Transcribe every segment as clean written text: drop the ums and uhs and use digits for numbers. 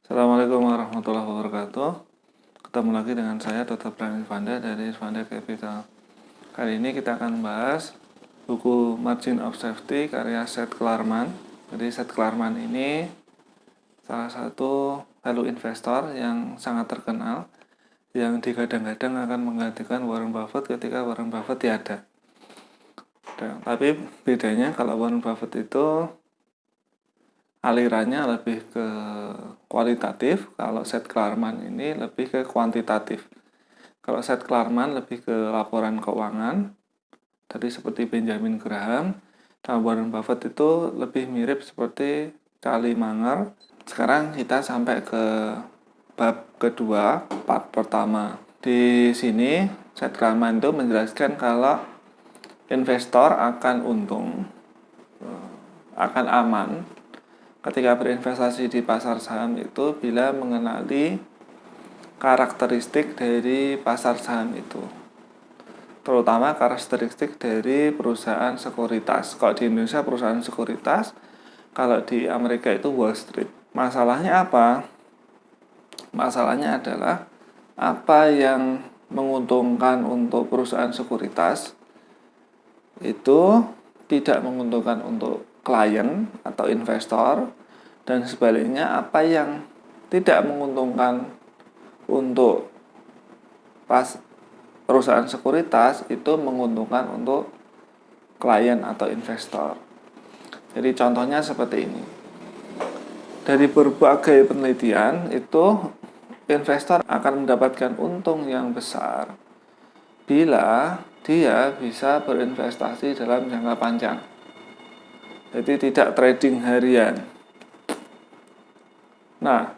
Assalamualaikum warahmatullahi wabarakatuh. Ketemu lagi dengan saya Dr. Brand Irfanda dari Irfanda Capital. Kali ini kita akan bahas buku Margin of Safety karya Seth Klarman. Jadi Seth Klarman ini salah satu value investor yang sangat terkenal yang digadang-gadang akan menggantikan Warren Buffett ketika Warren Buffett tiada. Tapi bedanya kalau Warren Buffett itu alirannya lebih ke kualitatif, kalau Seth Klarman ini lebih ke kuantitatif. Kalau Seth Klarman lebih ke laporan keuangan, tadi seperti Benjamin Graham, dan Warren Buffett itu lebih mirip seperti Charlie Munger. Sekarang kita sampai ke bab kedua, part pertama. Di sini Seth Klarman itu menjelaskan kalau investor akan untung, akan aman ketika berinvestasi di pasar saham itu bila mengenali karakteristik dari pasar saham itu, terutama karakteristik dari perusahaan sekuritas. Kalau di Indonesia perusahaan sekuritas, kalau di Amerika itu Wall Street. Masalahnya apa? Masalahnya adalah apa yang menguntungkan untuk perusahaan sekuritas itu tidak menguntungkan untuk klien atau investor, dan sebaliknya apa yang tidak menguntungkan untuk perusahaan sekuritas itu menguntungkan untuk klien atau investor. Jadi contohnya seperti ini. Dari berbagai penelitian itu investor akan mendapatkan untung yang besar bila dia bisa berinvestasi dalam jangka panjang. Jadi tidak trading harian. Nah,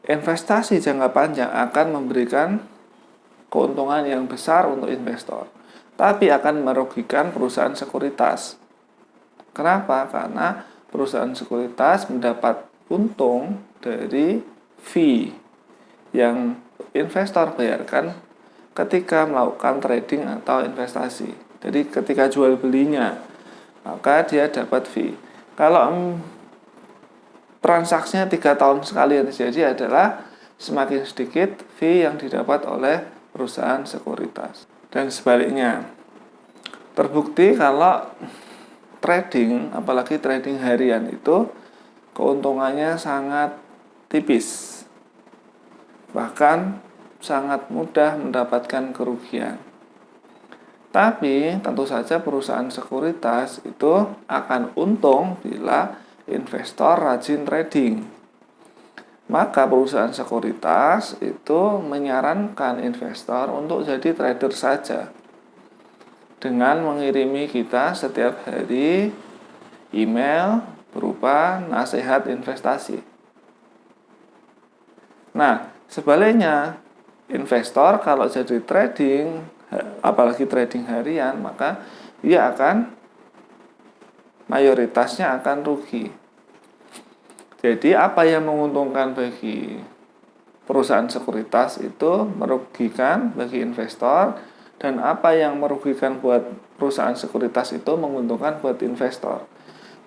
investasi jangka panjang akan memberikan keuntungan yang besar untuk investor, tapi akan merugikan perusahaan sekuritas. Kenapa? Karena perusahaan sekuritas mendapat untung dari fee yang investor bayarkan ketika melakukan trading atau investasi. Jadi ketika jual belinya, maka dia dapat fee. Kalau transaksinya 3 tahun sekali yang terjadi adalah semakin sedikit fee yang didapat oleh perusahaan sekuritas. Dan sebaliknya, terbukti kalau trading, apalagi trading harian itu keuntungannya sangat tipis, bahkan sangat mudah mendapatkan kerugian. Tapi tentu saja perusahaan sekuritas itu akan untung bila investor rajin trading. Maka perusahaan sekuritas itu menyarankan investor untuk jadi trader saja, dengan mengirimi kita setiap hari email berupa nasihat investasi. Nah, sebaliknya, investor kalau jadi trading, apalagi trading harian, maka dia akan mayoritasnya akan rugi. Jadi apa yang menguntungkan bagi perusahaan sekuritas itu merugikan bagi investor, dan apa yang merugikan buat perusahaan sekuritas itu menguntungkan buat investor.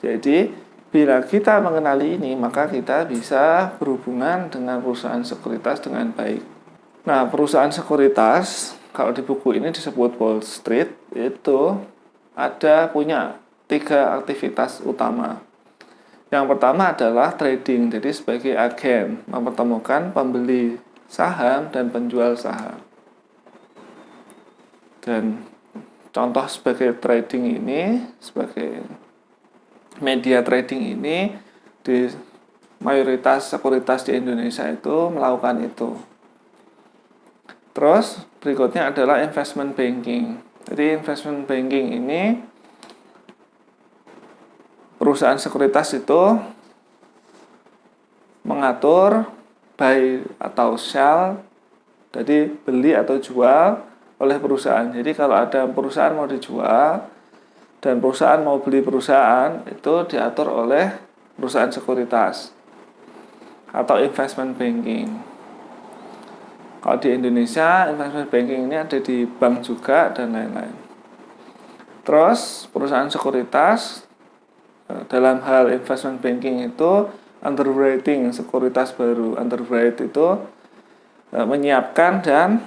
Jadi bila kita mengenali ini, maka kita bisa berhubungan dengan perusahaan sekuritas dengan baik. Nah, perusahaan sekuritas, kalau di buku ini disebut Wall Street, itu punya 3 aktivitas utama. Yang pertama adalah trading, jadi sebagai agen, mempertemukan pembeli saham dan penjual saham. Dan contoh sebagai trading ini, sebagai media trading ini, di mayoritas sekuritas di Indonesia itu melakukan itu. Terus berikutnya adalah investment banking. Jadi investment banking ini perusahaan sekuritas itu mengatur buy atau sell, jadi beli atau jual oleh perusahaan. Jadi kalau ada perusahaan mau dijual dan perusahaan mau beli perusahaan, itu diatur oleh perusahaan sekuritas atau investment banking. Kalau di Indonesia, investment banking ini ada di bank juga dan lain-lain. Terus perusahaan sekuritas dalam hal investment banking itu underwriting sekuritas baru. Underwrite itu menyiapkan dan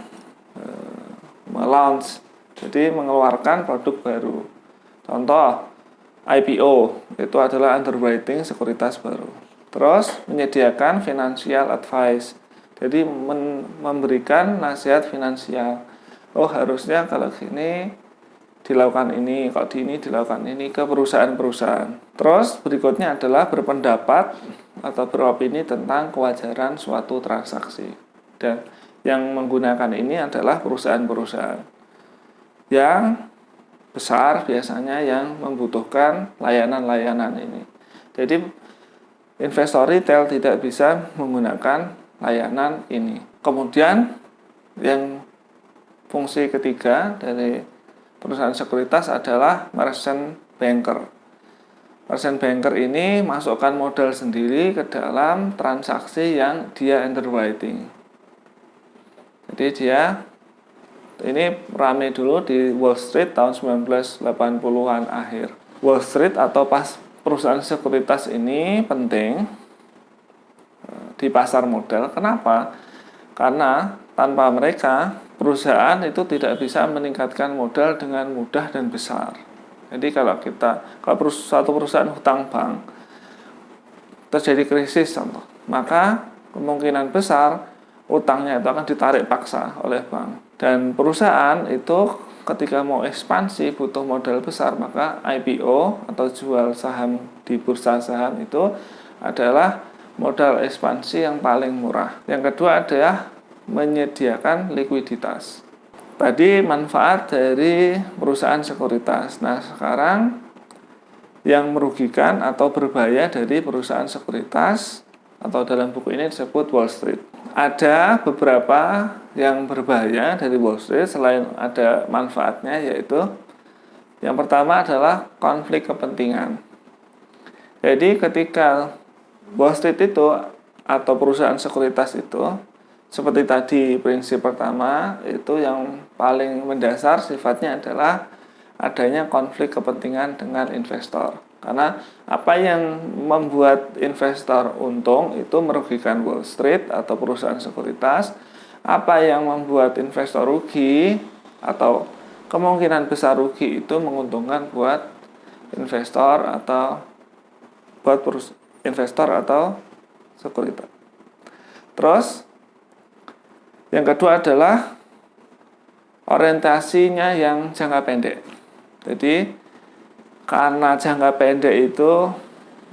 melaunch, jadi mengeluarkan produk baru. Contoh IPO itu adalah underwriting sekuritas baru. Terus menyediakan financial advice, jadi memberikan nasihat finansial. Oh, harusnya kalau gini dilakukan ini, kok ini dilakukan ini ke perusahaan-perusahaan. Terus berikutnya adalah berpendapat atau beropini tentang kewajaran suatu transaksi. Dan yang menggunakan ini adalah perusahaan-perusahaan yang besar, biasanya yang membutuhkan layanan-layanan ini. Jadi investor retail tidak bisa menggunakan layanan ini. Kemudian yang fungsi ketiga dari perusahaan sekuritas adalah merchant banker. Merchant banker ini masukkan modal sendiri ke dalam transaksi yang dia underwriting. Jadi dia ini rame dulu di Wall Street tahun 1980-an akhir. Wall Street atau perusahaan sekuritas ini penting di pasar modal. Kenapa? Karena tanpa mereka perusahaan itu tidak bisa meningkatkan modal dengan mudah dan besar. Jadi kalau suatu perusahaan hutang bank terjadi krisis contoh, maka kemungkinan besar utangnya itu akan ditarik paksa oleh bank. Dan perusahaan itu ketika mau ekspansi butuh modal besar, maka IPO atau jual saham di bursa saham itu adalah modal ekspansi yang paling murah. Yang kedua adalah menyediakan likuiditas. Tadi manfaat dari perusahaan sekuritas. Nah, sekarang yang merugikan atau berbahaya dari perusahaan sekuritas atau dalam buku ini disebut Wall Street. Ada beberapa yang berbahaya dari Wall Street selain ada manfaatnya, yaitu yang pertama adalah konflik kepentingan. Jadi ketika Wall Street itu atau perusahaan sekuritas itu seperti tadi prinsip pertama itu yang paling mendasar sifatnya adalah adanya konflik kepentingan dengan investor. Karena apa yang membuat investor untung itu merugikan Wall Street atau perusahaan sekuritas. Apa yang membuat investor rugi atau kemungkinan besar rugi itu menguntungkan buat investor atau sekuritas. Terus yang kedua adalah orientasinya yang jangka pendek. Jadi karena jangka pendek itu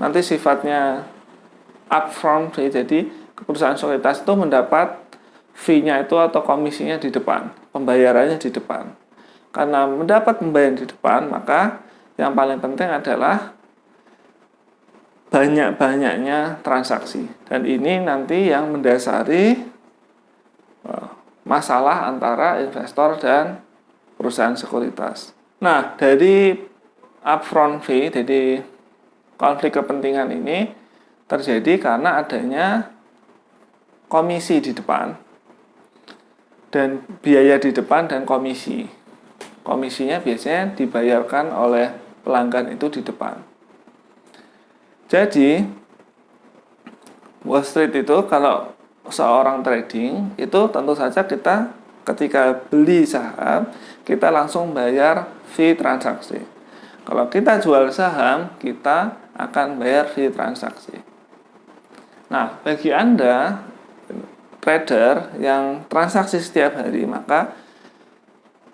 nanti sifatnya upfront, jadi perusahaan sekuritas itu mendapat fee-nya itu atau komisinya di depan, pembayarannya di depan. Karena mendapat pembayaran di depan, maka yang paling penting adalah banyak-banyaknya transaksi. Dan ini nanti yang mendasari masalah antara investor dan perusahaan sekuritas. Nah, dari upfront fee, jadi konflik kepentingan ini terjadi karena adanya komisi di depan dan biaya di depan dan komisi. Komisinya biasanya dibayarkan oleh pelanggan itu di depan. Jadi Wall Street itu kalau seorang trading itu tentu saja kita ketika beli saham kita langsung bayar fee transaksi. Kalau kita jual saham, kita akan bayar fee transaksi. Nah, bagi Anda, trader yang transaksi setiap hari, maka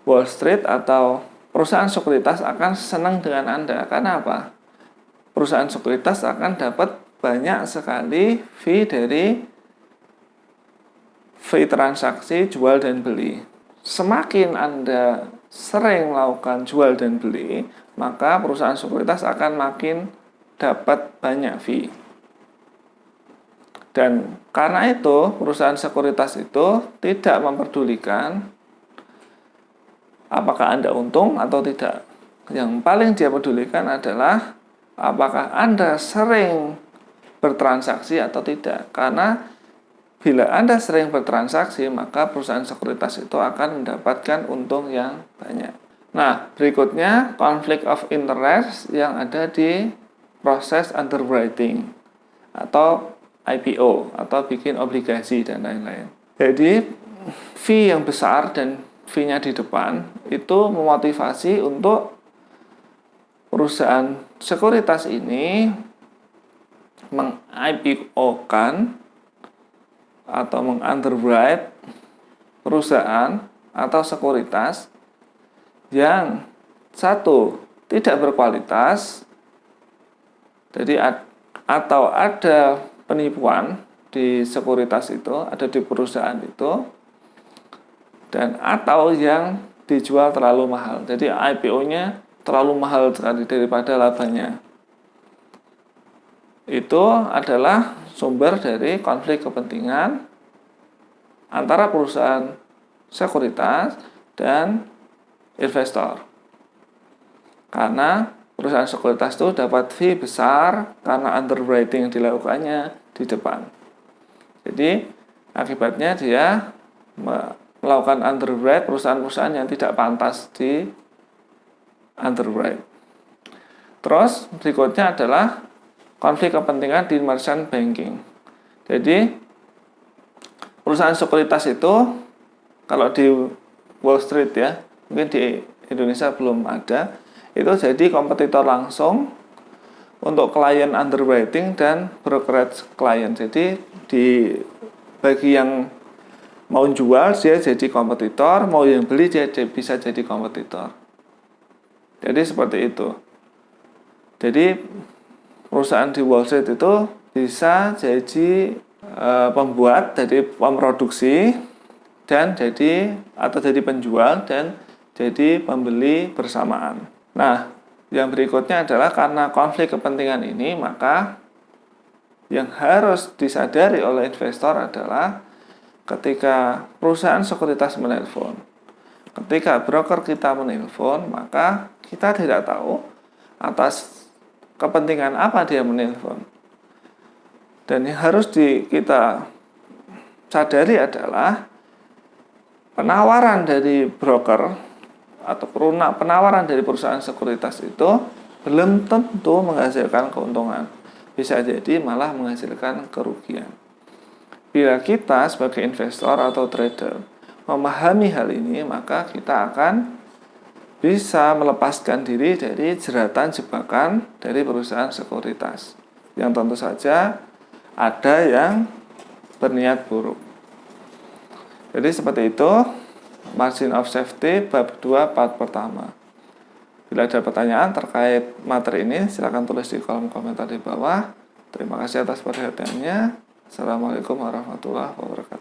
Wall Street atau perusahaan sekuritas akan senang dengan Anda. Karena apa? Perusahaan sekuritas akan dapat banyak sekali fee dari fee transaksi jual dan beli. Semakin Anda sering melakukan jual dan beli, maka perusahaan sekuritas akan makin dapat banyak fee. Dan karena itu, perusahaan sekuritas itu tidak memperdulikan apakah Anda untung atau tidak. Yang paling dia pedulikan adalah apakah Anda sering bertransaksi atau tidak. Karena bila Anda sering bertransaksi, maka perusahaan sekuritas itu akan mendapatkan untung yang banyak. Nah, berikutnya conflict of interest yang ada di proses underwriting. atau IPO atau bikin obligasi dan lain-lain. Jadi fee yang besar dan fee-nya di depan itu memotivasi untuk perusahaan sekuritas ini meng-IPO-kan atau meng-underwrite perusahaan atau sekuritas yang satu tidak berkualitas, jadi atau ada penipuan di sekuritas itu, ada di perusahaan itu, dan atau yang dijual terlalu mahal. Jadi IPO-nya terlalu mahal sekali daripada labanya. Itu adalah sumber dari konflik kepentingan antara perusahaan sekuritas dan investor. Karena perusahaan sekuritas itu dapat fee besar karena underwriting yang dilakukannya di depan. Jadi akibatnya dia melakukan underwrite perusahaan-perusahaan yang tidak pantas di underwrite. Terus berikutnya adalah konflik kepentingan di merchant banking. Jadi perusahaan sekuritas itu kalau di Wall Street ya, mungkin di Indonesia belum ada, itu jadi kompetitor langsung untuk klien underwriting dan brokerage klien. Jadi bagi yang mau jual dia jadi kompetitor, mau yang beli dia bisa jadi kompetitor. Jadi seperti itu. Jadi perusahaan di Wall Street itu bisa jadi pembuat, jadi pemproduksi, dan jadi penjual dan jadi pembeli bersamaan. Nah, yang berikutnya adalah karena konflik kepentingan ini, maka yang harus disadari oleh investor adalah ketika perusahaan sekuritas menelpon, ketika broker kita menelpon, maka kita tidak tahu atas kepentingan apa dia menelpon. Dan yang harus kita sadari adalah penawaran dari broker atau penawaran dari perusahaan sekuritas itu belum tentu menghasilkan keuntungan. Bisa jadi malah menghasilkan kerugian. Bila kita sebagai investor atau trader memahami hal ini, maka kita akan bisa melepaskan diri dari jeratan jebakan dari perusahaan sekuritas yang tentu saja ada yang berniat buruk. Jadi seperti itu margin of safety bab 2 part pertama. Bila ada pertanyaan terkait materi ini, silakan tulis di kolom komentar di bawah. Terima kasih atas perhatiannya. Assalamualaikum warahmatullahi wabarakatuh.